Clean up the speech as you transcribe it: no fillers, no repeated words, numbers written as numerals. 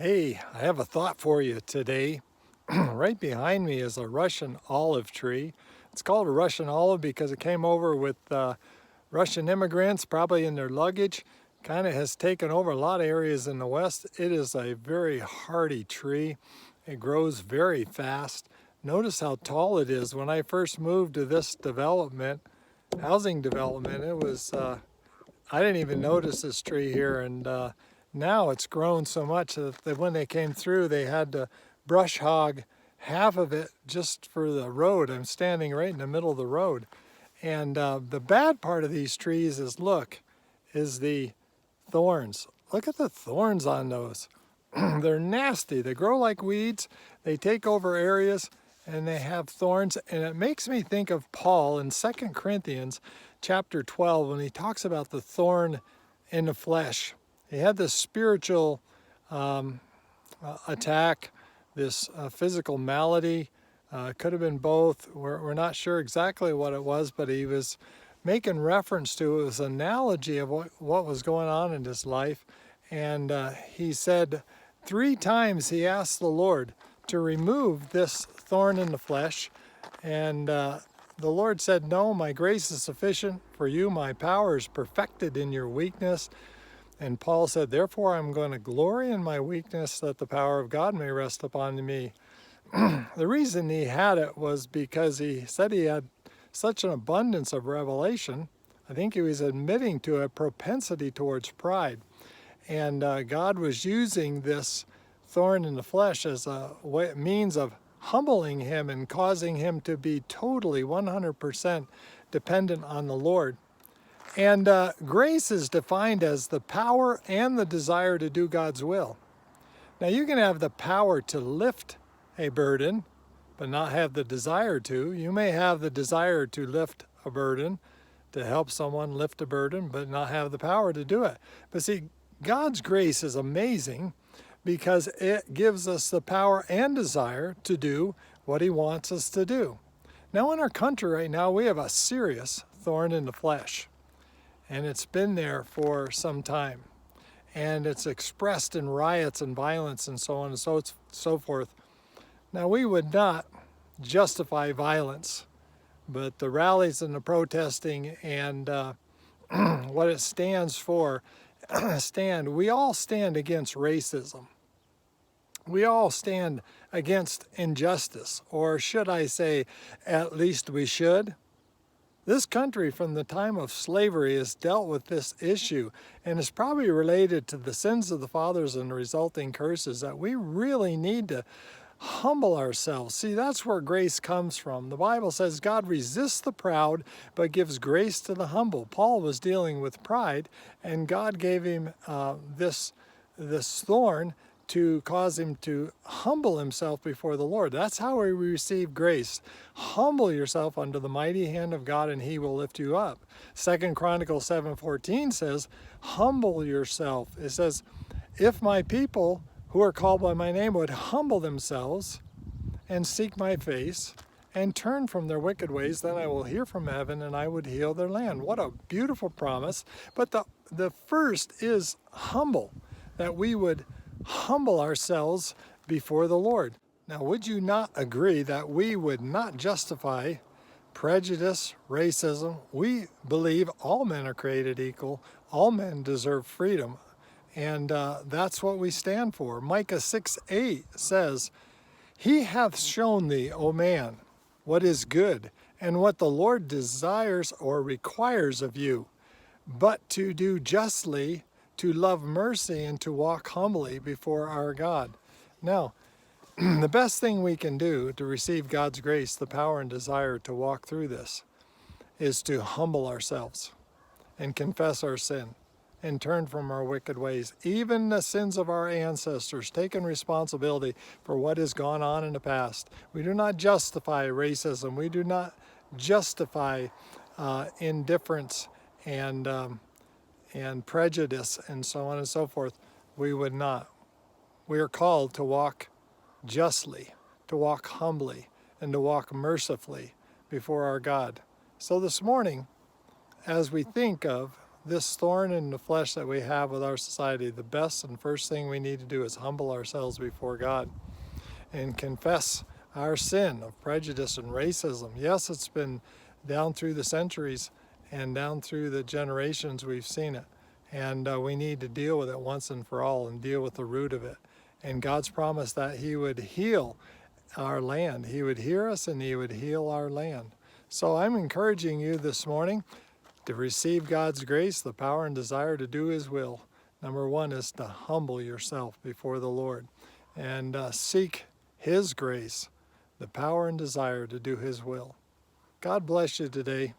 Hey, I have a thought for you today. Right behind me is a Russian olive tree. It's called a Russian olive because it came over with Russian immigrants, probably in their luggage. Kind of has taken over a lot of areas in the West. It is a very hardy tree. It grows very fast. Notice how tall it is. When I first moved to this housing development, I didn't even notice this tree here, and now it's grown so much that when they came through, they had to brush hog half of it just for the road. I'm standing right in the middle of the road. And the bad part of these trees is the thorns. Look at the thorns on those. They're nasty. They grow like weeds. They take over areas and they have thorns. And it makes me think of Paul in 2 Corinthians chapter 12 when he talks about the thorn in the flesh. He had this spiritual attack, this physical malady. Could have been both. We're not sure exactly what it was, but he was making reference to it was an analogy of what was going on in his life. And he said 3 times he asked the Lord to remove this thorn in the flesh. And the Lord said, "No, my grace is sufficient for you. My power is perfected in your weakness." And Paul said, "Therefore I'm going to glory in my weakness, that the power of God may rest upon me." The reason he had it was because he said he had such an abundance of revelation. I think he was admitting to a propensity towards pride. And God was using this thorn in the flesh as a means of humbling him and causing him to be totally 100% dependent on the Lord. And grace is defined as the power and the desire to do God's will. Now you can have the power to lift a burden, but not have the desire to. You may have the desire to lift a burden, to help someone lift a burden, but not have the power to do it. But see, God's grace is amazing because it gives us the power and desire to do what he wants us to do. Now in our country right now, we have a serious thorn in the flesh. And it's been there for some time. And it's expressed in riots and violence and so on and so forth. Now, we would not justify violence, but the rallies and the protesting and what it stands for, we all stand against racism. We all stand against injustice, or should I say, at least we should. This country from the time of slavery has dealt with this issue, and it's probably related to the sins of the fathers and the resulting curses that we really need to humble ourselves. See, that's where grace comes from. The Bible says God resists the proud but gives grace to the humble. Paul was dealing with pride, and God gave him this thorn to cause him to humble himself before the Lord. That's how we receive grace. Humble yourself under the mighty hand of God, and he will lift you up. 2 Chronicles 7:14 says, humble yourself. It says, if my people who are called by my name would humble themselves and seek my face and turn from their wicked ways, then I will hear from heaven and I would heal their land. What a beautiful promise. But the first is humble, that we would humble ourselves before the Lord. Now, would you not agree that we would not justify prejudice, racism? We believe all men are created equal. All men deserve freedom. And that's what we stand for. Micah 6:8 says, he hath shown thee, O man, what is good, and what the Lord desires or requires of you, but to do justly, to love mercy, and to walk humbly before our God. Now, the best thing we can do to receive God's grace, the power and desire to walk through this, is to humble ourselves and confess our sin and turn from our wicked ways, even the sins of our ancestors, taking responsibility for what has gone on in the past. We do not justify racism. We do not justify indifference and prejudice and so on and so forth. We would not. We are called to walk justly, to walk humbly, and to walk mercifully before our God. So this morning, as we think of this thorn in the flesh that we have with our society, the best and first thing we need to do is humble ourselves before God and confess our sin of prejudice and racism. Yes, it's been down through the centuries and down through the generations we've seen it. And we need to deal with it once and for all and deal with the root of it. And God's promised that He would heal our land. He would hear us and He would heal our land. So I'm encouraging you this morning to receive God's grace, the power and desire to do His will. Number one is to humble yourself before the Lord and seek His grace, the power and desire to do His will. God bless you today.